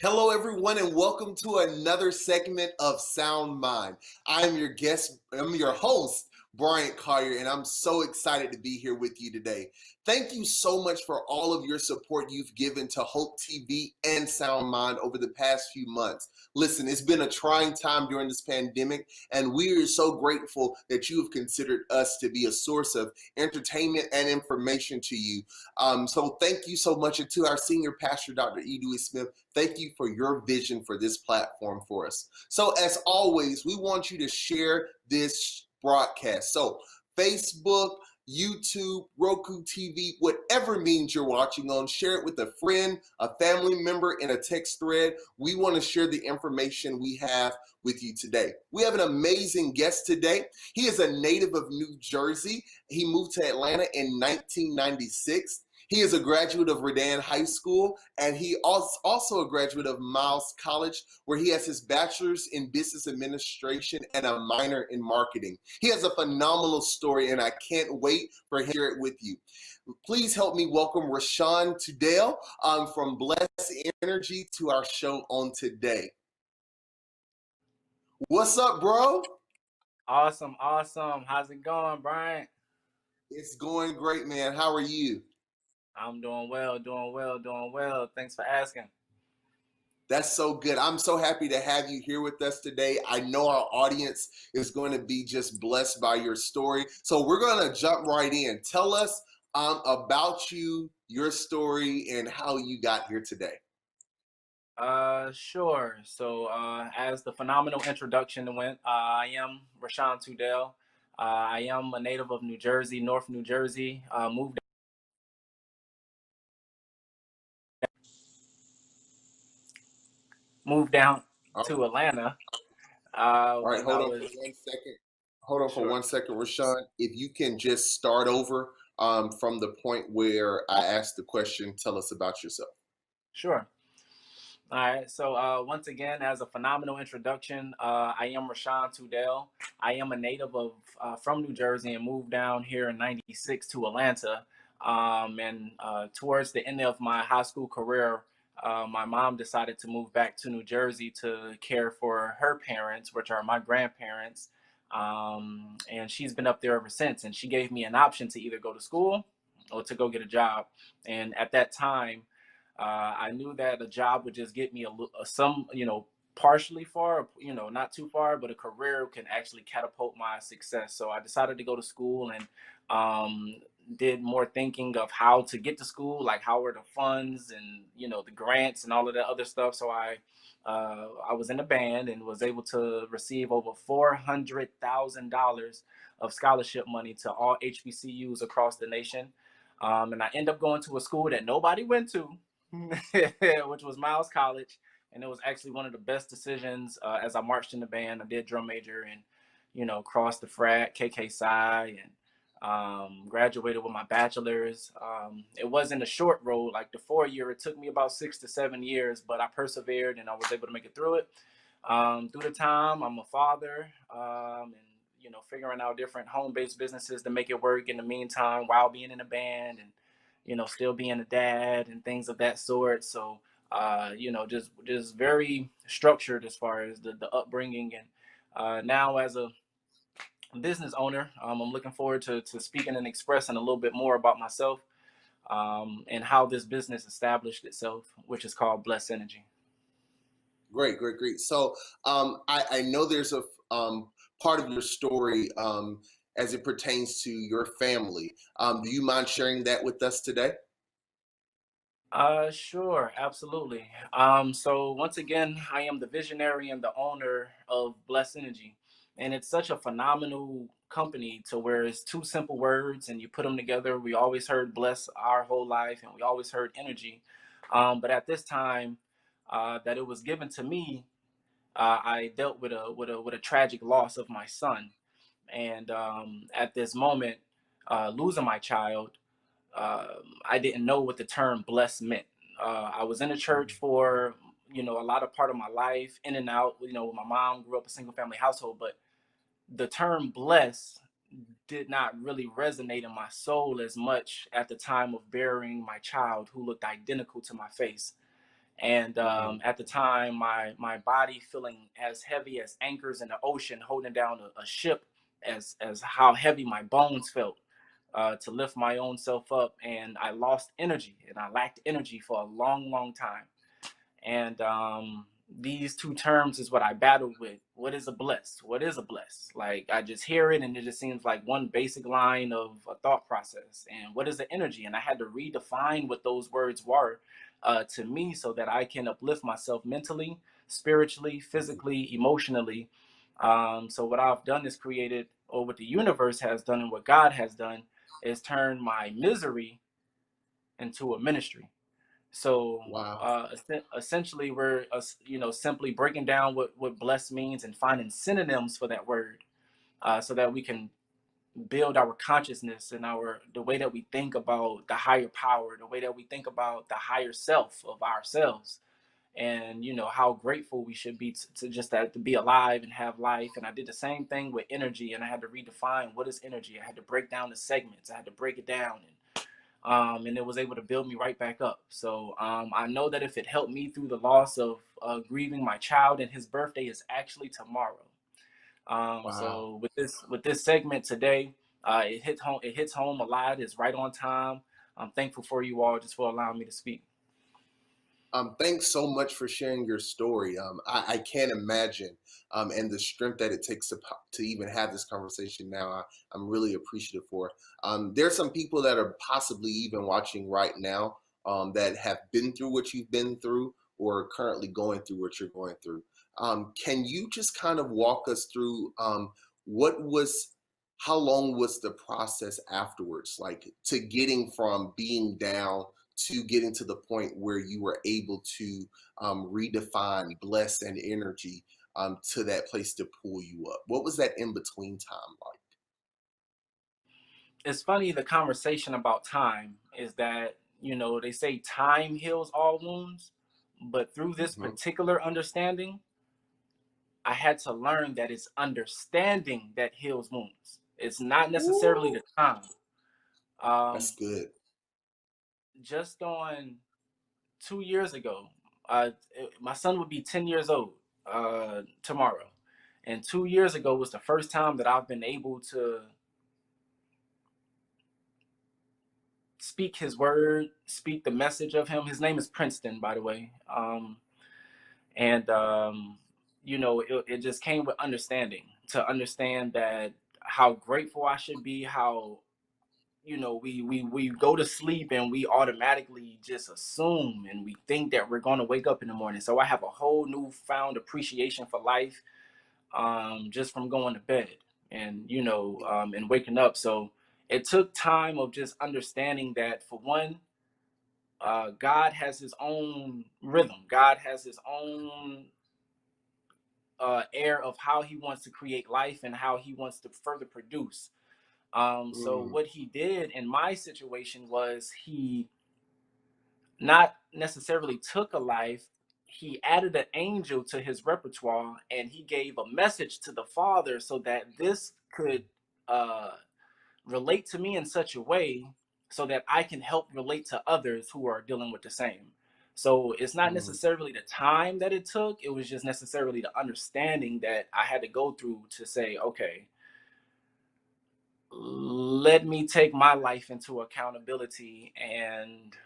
Hello, everyone, and welcome to another segment of Sound Mind. I'm your host, Bryant Collier, and I'm so excited to be here with you today. Thank you so much for all of your support you've given to Hope TV and Sound Mind over the past few months. Listen, it's been a trying time during this pandemic, and we are so grateful that you have considered us to be a source of entertainment and information to you. So thank you so much. And to our senior pastor, Dr. E. Dewey Smith, thank you for your vision for this platform for us. So as always, we want you to share this broadcast. So Facebook, YouTube, Roku TV, whatever means you're watching on, share it with a friend, a family member, in a text thread. We want to share the information we have with you today. We have an amazing guest today. He is a native of New Jersey. He moved to Atlanta in 1996. He is a graduate of Redan High School, and he also a graduate of Miles College, where he has his bachelor's in business administration and a minor in marketing. He has a phenomenal story, and I can't wait for him to share it with you. Please help me welcome Rashawn Tudale from Bless Energy to our show on today. What's up, bro? Awesome. How's it going, Brian? It's going great, man. How are you? I'm doing well. Thanks for asking. That's so good. I'm so happy to have you here with us today. I know our audience is going to be just blessed by your story. So we're going to jump right in. Tell us about you, your story, and how you got here today. Sure. So, as the phenomenal introduction went, I am Rashawn Tudale. I am a native of New Jersey, North New Jersey. Moved down to Atlanta. All right, When hold I on was for 1 second. Hold on Sure. for 1 second, Rashawn. If you can just start over from the point where I asked the question, tell us about yourself. Sure. All right. So once again, as a phenomenal introduction, I am Rashawn Tudale. I am a native of from New Jersey and moved down here in '96 to Atlanta. And towards the end of my high school career, my mom decided to move back to New Jersey to care for her parents, which are my grandparents. And she's been up there ever since. And she gave me an option to either go to school or to go get a job. And at that time, I knew that a job would just get me partially far, not too far, but a career can actually catapult my success. So I decided to go to school and did more thinking of how to get to school, like how were the funds and, the grants and all of that other stuff. So I was in a band and was able to receive over $400,000 of scholarship money to all HBCUs across the nation. And I ended up going to a school that nobody went to, which was Miles College, and it was actually one of the best decisions. As I marched in the band, I did drum major, and crossed the frat, KK Psi, and graduated with my bachelor's. It wasn't a short road like the 4 year. It took me about 6 to 7 years, but I persevered and I was able to make it through it. Through the time, I'm a father, and figuring out different home-based businesses to make it work in the meantime while being in a band and still being a dad and things of that sort. So, just very structured as far as the upbringing. And now as a business owner, I'm looking forward to speaking and expressing a little bit more about myself, and how this business established itself, which is called Bless Energy. Great. So I know there's a part of your story as it pertains to your family. Do you mind sharing that with us today? Sure, absolutely. So once again, I am the visionary and the owner of Bless Energy, and it's such a phenomenal company to where it's two simple words and you put them together. We always heard bless our whole life, and we always heard energy. But at this time, that it was given to me, I dealt with a tragic loss of my son, and at this moment, losing my child, I didn't know what the term blessed meant. I was in the church for a lot of part of my life, in and out. My mom grew up a single family household, but the term bless did not really resonate in my soul as much at the time of burying my child, who looked identical to my face. And at the time, my body feeling as heavy as anchors in the ocean, holding down a ship, as how heavy my bones felt to lift my own self up. And I lost energy, and I lacked energy for a long, long time. And these two terms is what I battled with. What is a bliss? What is a bliss? Like, I just hear it and it just seems like one basic line of a thought process. And what is the energy? And I had to redefine what those words were to me, so that I can uplift myself mentally, spiritually, physically, emotionally. So what I've done is created, or what the universe has done and what God has done, is turn my misery into a ministry. So Wow. essentially, we're simply breaking down what blessed means and finding synonyms for that word, so that we can build our consciousness and the way that we think about the higher power, the way that we think about the higher self of ourselves, and how grateful we should be to just that, to be alive and have life. And I did the same thing with energy, and I had to redefine what is energy. I had to break down the segments. I had to break it down, and it was able to build me right back up. So I know that if it helped me through the loss of grieving my child, and his birthday is actually tomorrow. Wow. So with this segment today, it hits home. It hits home a lot. It's right on time. I'm thankful for you all just for allowing me to speak. Thanks so much for sharing your story. I can't imagine, and the strength that it takes to even have this conversation now. I'm really appreciative for. There's some people that are possibly even watching right now that have been through what you've been through, or are currently going through what you're going through. Can you just kind of walk us through what was, how long was the process afterwards, like to getting from being down to getting to the point where you were able to redefine bless and energy to that place to pull you up? What was that in between time like? It's funny, the conversation about time is that, they say time heals all wounds, but through this Hmm. particular understanding, I had to learn that it's understanding that heals wounds. It's not necessarily Ooh, the time. that's Um, good. just on 2 years ago, my son would be 10 years old tomorrow. And 2 years ago was the first time that I've been able to speak his word, speak the message of him. His name is Princeton, by the way. And it just came with understanding, to understand that how grateful I should be, how we go to sleep and we automatically just assume and we think that we're going to wake up in the morning. So I have a whole newfound appreciation for life, just from going to bed and and waking up. So it took time of just understanding that, for one, God has his own rhythm. God has his own air of how he wants to create life and how he wants to further produce. So Mm, what he did in my situation was, he not necessarily took a life. He added an angel to his repertoire, and he gave a message to the Father so that this could uh, relate to me in such a way so that I can help relate to others who are dealing with the same. So it's not mm, necessarily the time that it took, it was just necessarily the understanding that I had to go through to say, okay, let me take my life into accountability and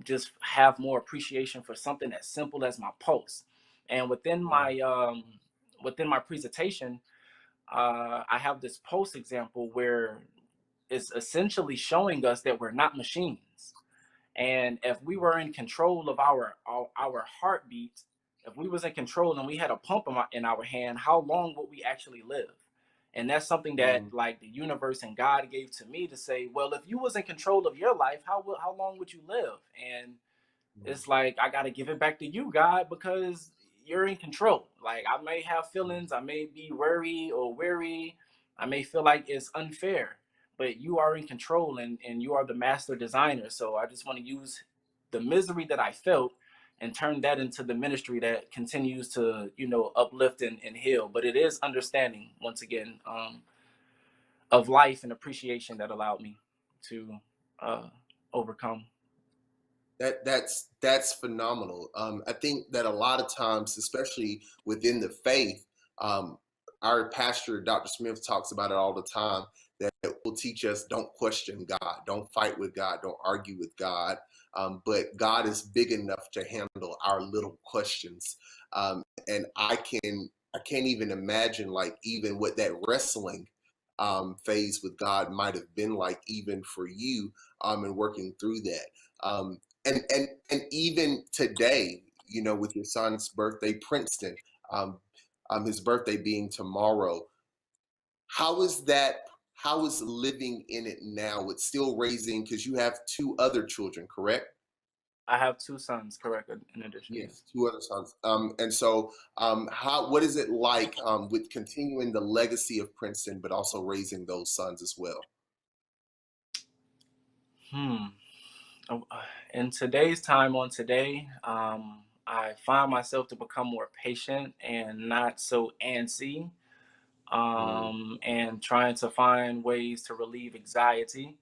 just have more appreciation for something as simple as my pulse. And wow. within my presentation, I have this pulse example where it's essentially showing us that we're not machines. And if we were in control of our heartbeat, if we was in control and we had a pump in our hand, how long would we actually live? And that's something that, Mm, like, the universe and God gave to me to say, well, if you was in control of your life, how long would you live? And mm, it's like, I got to give it back to you, God, because you're in control. Like, I may have feelings, I may be worried or weary, I may feel like it's unfair, but you are in control, and you are the master designer. So I just want to use the misery that I felt and turn that into the ministry that continues to, uplift and heal. But it is understanding, once again, of life and appreciation that allowed me to uh, overcome. That's phenomenal. I think that a lot of times, especially within the faith, um, our pastor Dr. Smith talks about it all the time. That it will teach us don't question God, don't fight with God, don't argue with God. But God is big enough to handle our little questions, and I can't even imagine like even what that wrestling phase with God might have been like even for you, and working through that. And even today, you know, with your son's birthday, Princeton, um, his birthday being tomorrow, how is that? How is living in it now? It's still raising because you have two other children, correct? I have two sons, correct, in addition, Yes, yes. two other sons. And so, how what is it like with continuing the legacy of Princeton, but also raising those sons as well? Hmm. Oh, In today's time on today, I find myself to become more patient and not so antsy, Mm, and trying to find ways to relieve anxiety,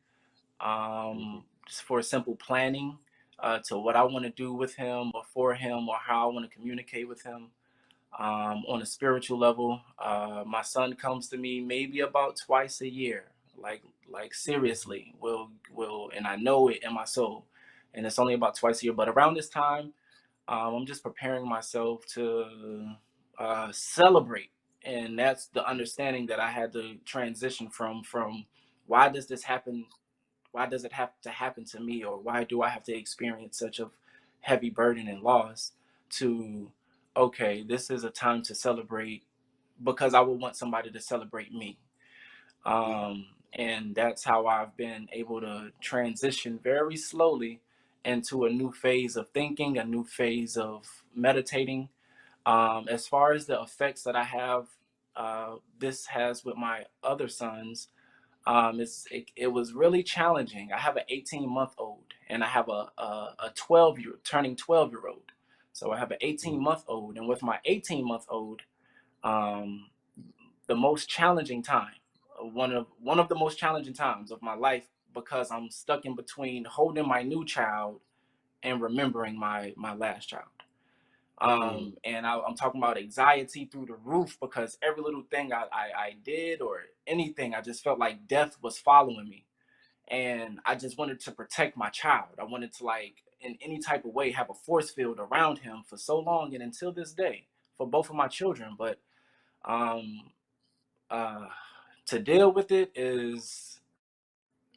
mhm, just for simple planning, to what I want to do with him or for him or how I want to communicate with him. On a spiritual level, my son comes to me maybe about twice a year, like mhm, seriously, will, and I know it in my soul, and it's only about twice a year. But around this time, I'm just preparing myself to celebrate, and that's the understanding that I had to transition from why does this happen? Why does it have to happen to me, or why do I have to experience such a heavy burden and loss? To okay, this is a time to celebrate because I would want somebody to celebrate me. mhm, And that's how I've been able to transition very slowly into a new phase of thinking, a new phase of meditating. As far as the effects that I have, this has with my other sons, it was really challenging. I have an 18-month-old and I have a 12-year turning 12-year-old. So I have an mhm, 18-month-old, and with my 18-month-old, um, the most challenging time, one of the most challenging times of my life, because I'm stuck in between holding my new child and remembering my last child. mm, And I'm talking about anxiety through the roof because every little thing I did or anything, I just felt like death was following me. And I just wanted to protect my child. I wanted to, like, in any type of way, have a force field around him for so long and until this day for both of my children. But um, uh, to deal with it is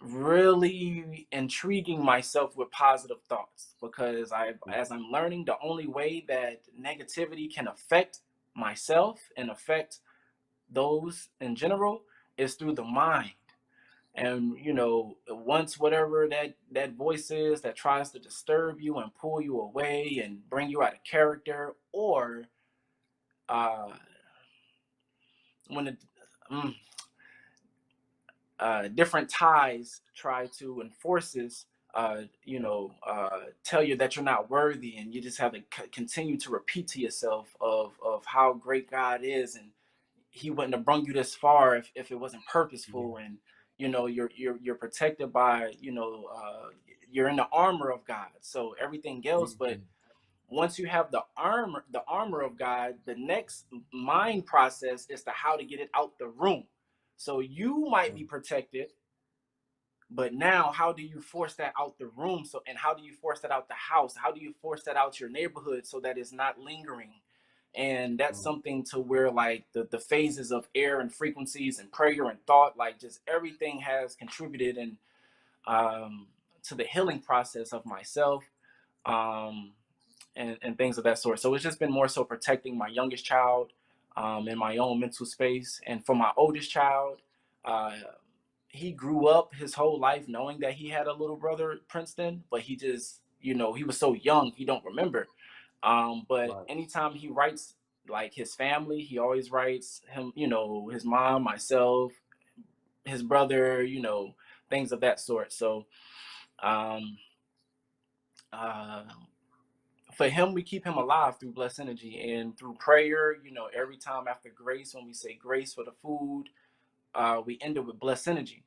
really intriguing myself with positive thoughts, because as I'm learning, the only way that negativity can affect myself and affect those in general is through the mind. And once whatever that voice is that tries to disturb you and pull you away and bring you out of character, or uh when it, mm, different ties try to enforces, tell you that you're not worthy, and you just have to continue to repeat to yourself of how great God is, and he wouldn't have brung you this far if it wasn't yeah, purposeful. And you're protected by, you're in the armor of God, so everything else. But mhm, once you have the armor of God, the next mind process is to how to get it out the room. So you might be mm, protected, but now how do you force that out the room? So, and how do you force that out the house? How do you force that out your neighborhood so that it's not lingering? And that's mm, something to where, like, the phases of air and frequencies and prayer and thought, like, just everything has contributed, and um to the healing process of myself, um and things of that sort. So it's just been more so protecting my youngest child, in my own mental space. And for my oldest child, uh he grew up his whole life knowing that he had a little brother, Princeton, but he just, he was so young, he don't remember. But right. anytime he writes, like, his family, he always writes him, his mom, myself, his brother, things of that sort. So um, uh, for him, we keep him alive through blessed energy and through prayer. Every time after grace, when we say grace for the food, we end it with blessed energy,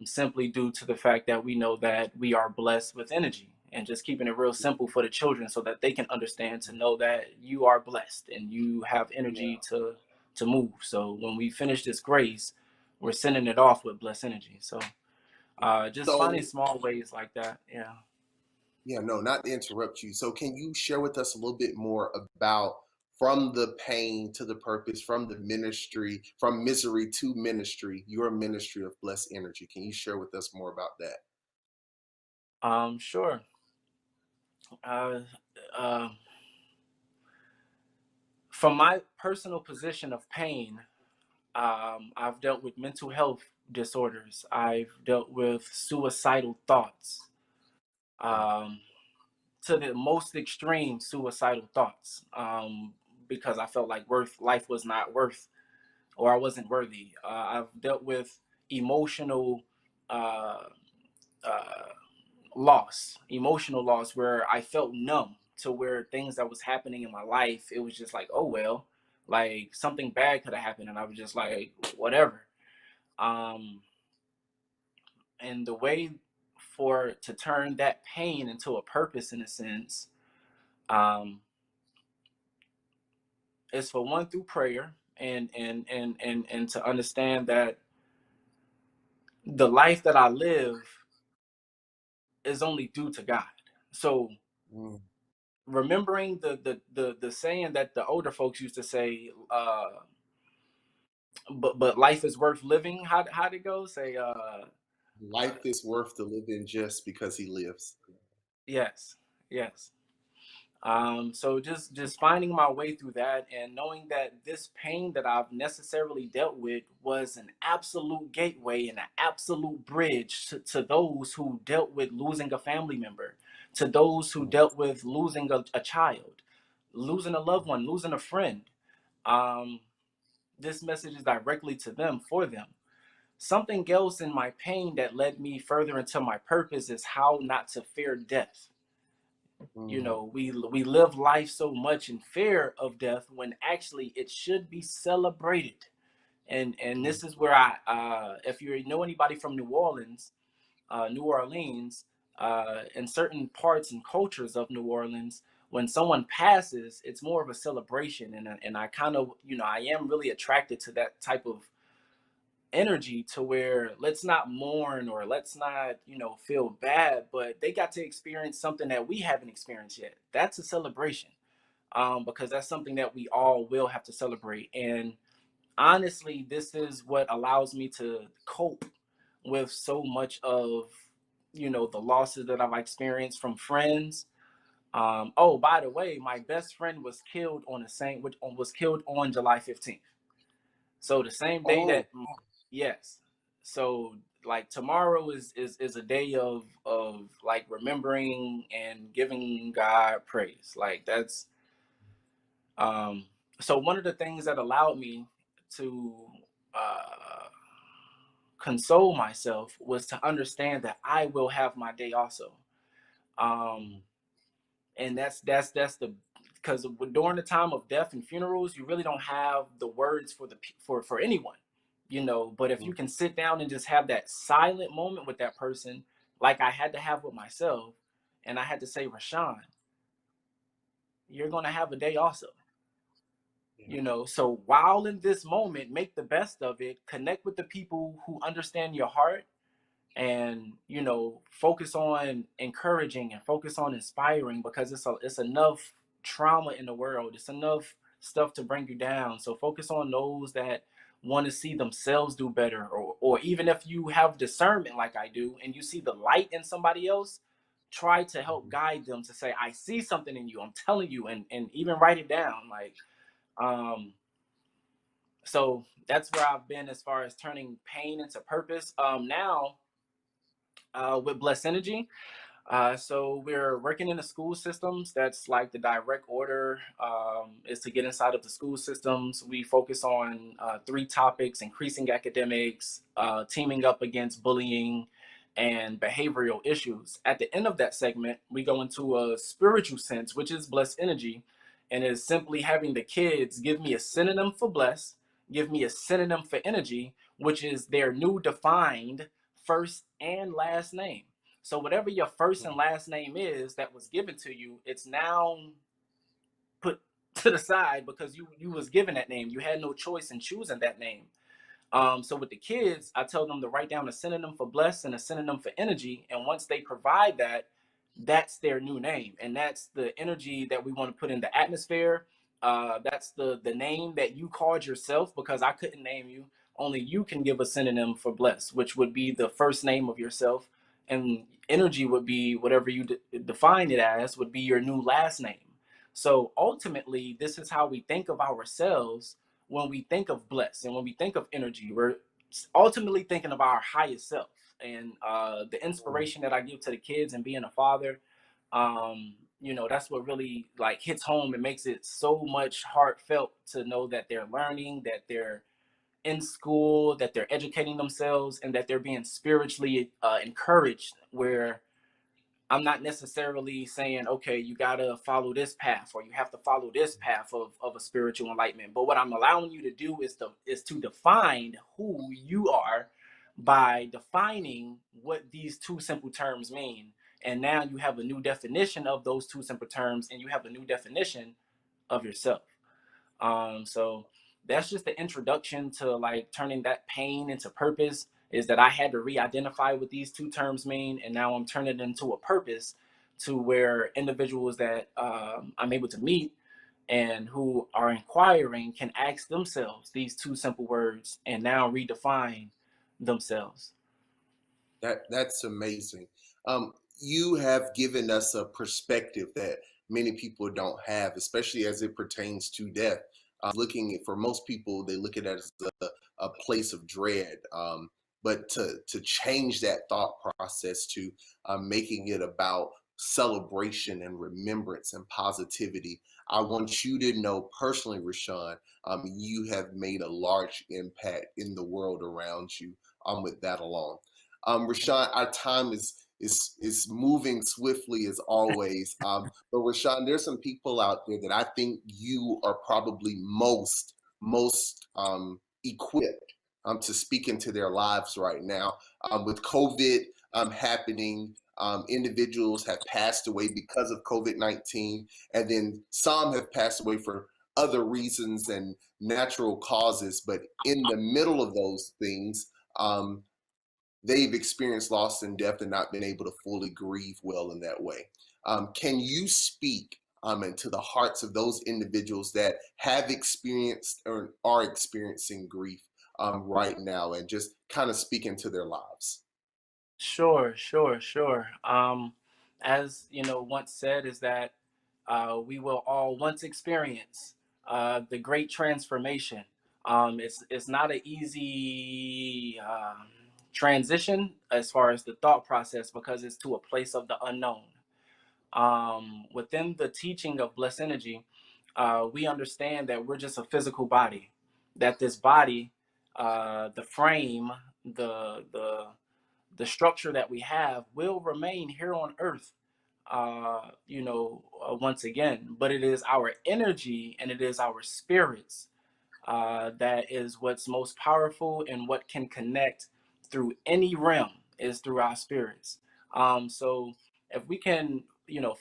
simply due to the fact that we know that we are blessed with energy. and just keeping it real simple for the children so that they can understand, to know that you are blessed and you have Yeah. energy to move. So when we finish this grace, we're sending it off with blessed energy. So just finding So, small ways like that. Yeah. yeah, no, not to interrupt you. So, can you share with us a little bit more about from the pain to the purpose, from the ministry, from misery to ministry, your ministry of blessed energy? Can you share with us more about that? Sure. Uh, uh, from my personal position of pain, I've dealt with mental health disorders. I've dealt with suicidal thoughts, Mm, um, to the most extreme suicidal thoughts, because I felt like life was not worth, or I wasn't worthy. I've dealt with emotional uh, uh, emotional loss, where I felt numb to where things that was happening in my life, it was just like, oh well, like something bad could have happened, and I was just like, whatever. Um, and the way for to turn that pain into a purpose, in a sense, um, is for one, through prayer, and to understand that the life that I live is only due to God. So mm, remembering the saying that the older folks used to say, but life is worth living. How'd it go? Say, life is worth the living just because he lives. yes, yes. So just finding my way through that, and knowing that this pain that I've necessarily dealt with was an absolute gateway and an absolute bridge to those who dealt with losing a family member, to those who Mm, dealt with losing a child, losing a loved one, losing a friend. Um, this message is directly to them, for them. Something else in my pain that led me further into my purpose is how not to fear death. You mm, know, we live life so much in fear of death, when actually it should be celebrated. And mm, this is where I, if you know anybody from New Orleans, in certain parts and cultures of New Orleans, when someone passes, it's more of a celebration. And I kind of, I am really attracted to that type of energy, to where let's not mourn, or let's not, feel bad, but they got to experience something that we haven't experienced yet. That's a celebration, because that's something that we all will have to celebrate. And honestly, this is what allows me to cope with so much of, the losses that I've experienced from friends. Oh, by the way, my best friend was killed was killed on July 15th. So the same day oh, that, yes. So like tomorrow is a day of like remembering and giving God praise. Like that's um so one of the things that allowed me to uh console myself was to understand that I will have my day also. Um mm, and that's the, because during the time of death and funerals, you really don't have the words for for anyone, but if mm, you can sit down and just have that silent moment with that person, like I had to have with myself, and I had to say, Rashawn, you're going to have a day also. yeah, So while in this moment, make the best of it, connect with the people who understand your heart, and focus on encouraging and focus on inspiring, because it's enough trauma in the world. It's enough stuff to bring you down. So focus on those that want to see themselves do better, or even if you have discernment like I do, and you see the light in somebody else, try to help mhm, guide them to say, I see something in you, I'm telling you, and even write it down. Like, um so that's where I've been as far as turning pain into purpose. Now, with Blessed Energy, so we're working in the school systems. That's like the direct order, is to get inside of the school systems. We focus on three topics: increasing academics, teaming up against bullying, and behavioral issues. At the end of that segment, we go into a spiritual sense, which is blessed energy, and is simply having the kids give me a synonym for blessed, give me a synonym for energy, which is their new defined first and last name. So whatever your first and last name is that was given to you, it's now put to the side because you was given that name. You had no choice in choosing that name. So with the kids, I tell them to write down a synonym for blessed and a synonym for energy. And once they provide that, that's their new name. And that's the energy that we want to put in the atmosphere. That's the name that you called yourself, because I couldn't name you. Only you can give a synonym for blessed, which would be the first name of yourself. And energy would be whatever you define it as, would be your new last name. So ultimately, this is how we think of ourselves when we think of blessed and when we think of energy. We're ultimately thinking of our highest self. And the inspiration that I give to the kids and being a father, that's what really like hits home and makes it so much heartfelt to know that they're learning, that they're in school, that they're educating themselves, and that they're being spiritually encouraged, where I'm not necessarily saying, okay, you gotta follow this path or you have to follow this path of a spiritual enlightenment. But what I'm allowing you to do is to define who you are by defining what these two simple terms mean. And now you have a new definition of those two simple terms, and you have a new definition of yourself. So that's just the introduction to like turning that pain into purpose, is that I had to re-identify what these two terms mean, and now I'm turning it into a purpose to where individuals that I'm able to meet and who are inquiring can ask themselves these two simple words and now redefine themselves. That's amazing. You have given us a perspective that many people don't have, especially as it pertains to death. Looking at, for most people, they look at it as a place of dread. But to change that thought process to making it about celebration and remembrance and positivity, I want you to know personally, Rashawn, you have made a large impact in the world around you with that alone. Rashawn, our time is moving swiftly as always. But Rashawn, there's some people out there that I think you are probably most equipped to speak into their lives right now. With COVID happening, individuals have passed away because of COVID-19, and then some have passed away for other reasons and natural causes. But in the middle of those things, they've experienced loss and death and not been able to fully grieve well in that way. Can you speak into the hearts of those individuals that have experienced or are experiencing grief right now, and just kind of speak into their lives? Sure, sure, sure. As you know, once said, is that we will all once experience the great transformation. It's not an easy transition as far as the thought process, because it's to a place of the unknown. Within the teaching of blessed energy, we understand that we're just a physical body. That this body, the frame, the structure that we have will remain here on earth, once again, but it is our energy and it is our spirits that is what's most powerful, and what can connect through any realm is through our spirits. So if we can,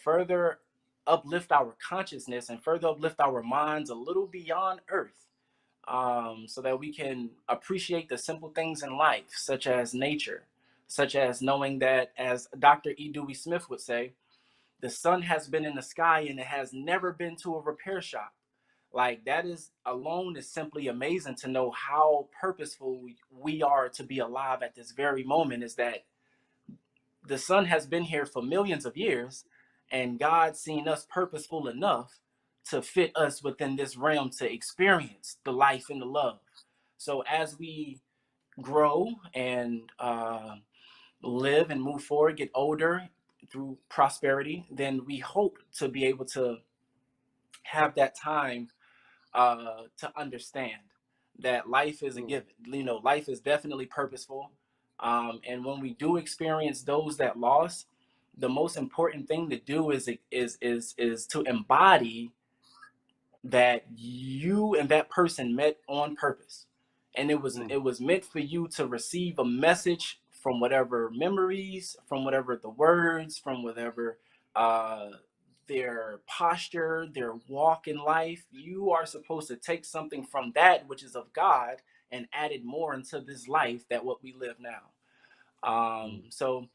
further uplift our consciousness and further uplift our minds a little beyond earth, so that we can appreciate the simple things in life, such as nature, such as knowing that, as Dr. E. Dewey Smith would say, the sun has been in the sky and it has never been to a repair shop. Like, that is alone is simply amazing to know how purposeful we are to be alive at this very moment, is that the sun has been here for millions of years, and God seen us purposeful enough to fit us within this realm to experience the life and the love. So as we grow and live and move forward, get older through prosperity, then we hope to be able to have that time to understand that life is a given. Life is definitely purposeful. And when we do experience those that lost, the most important thing to do is to embody that you and that person met on purpose, and it was meant for you to receive a message from whatever memories, from whatever the words, from whatever their posture, their walk in life. You are supposed to take something from that which is of God and add it more into this life that what we live now. So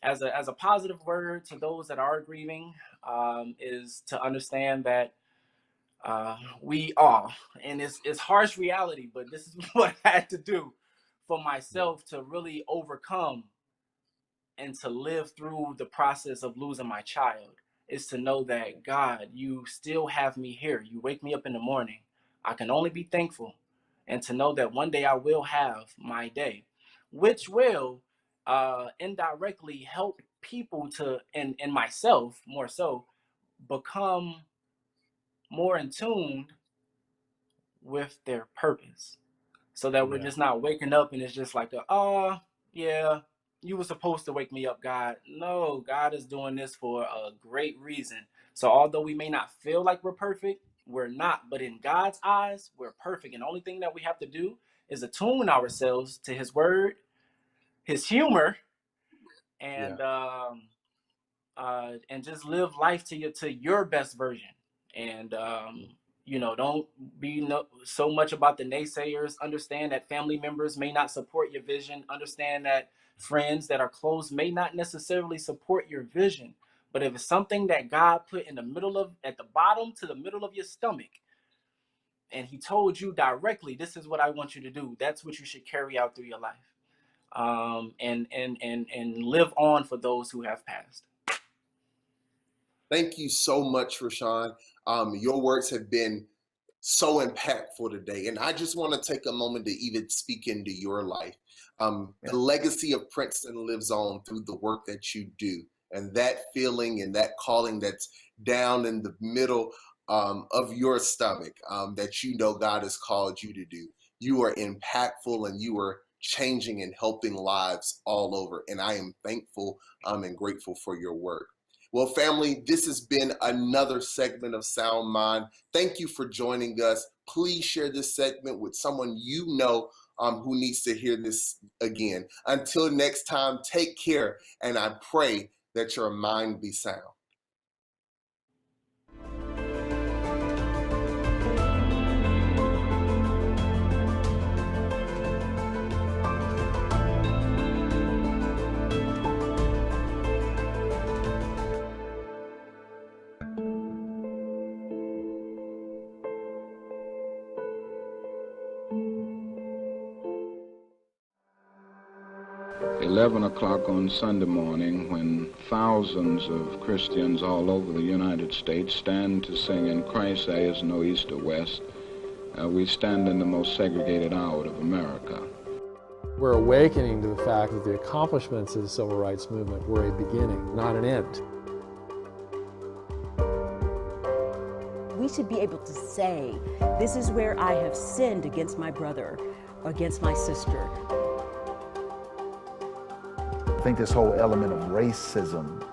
as a positive word to those that are grieving, is to understand that we are, and it's harsh reality, but this is what I had to do for myself to really overcome and to live through the process of losing my child, is to know that God, you still have me here. You wake me up in the morning. I can only be thankful, and to know that one day I will have my day, which will indirectly help people to, and myself more so, become more in tune with their purpose, so that we're just not waking up and it's just like, oh yeah, you were supposed to wake me up, God. No, God is doing this for a great reason. So although we may not feel like we're perfect, we're not, but in God's eyes we're perfect, and the only thing that we have to do is attune ourselves to his word, his humor, and just live life to your best version. And don't be so much about the naysayers. Understand that family members may not support your vision. Understand that friends that are close may not necessarily support your vision. But if it's something that God put in the middle of, at the bottom to the middle of your stomach, and he told you directly, this is what I want you to do, that's what you should carry out through your life. And live on for those who have passed. Thank you so much, Rashawn. Your words have been so impactful today. And I just want to take a moment to even speak into your life. The legacy of Princeton lives on through the work that you do. And that feeling and that calling that's down in the middle of your stomach, that you know God has called you to do. You are impactful, and you are changing and helping lives all over. And I am thankful and grateful for your work. Well, family, this has been another segment of Sound Mind. Thank you for joining us. Please share this segment with someone you know who needs to hear this again. Until next time, take care, and I pray that your mind be sound. 11 o'clock on Sunday morning, when thousands of Christians all over the United States stand to sing "In Christ There Is No East or West," we stand in the most segregated hour of America. We're awakening to the fact that the accomplishments of the civil rights movement were a beginning, not an end. We should be able to say, this is where I have sinned against my brother, or against my sister. I think this whole element of racism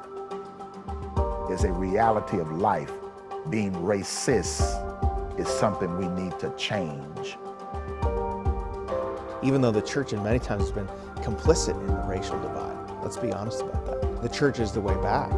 is a reality of life. Being racist is something we need to change. Even though the church in many times has been complicit in the racial divide, let's be honest about that. The church is the way back.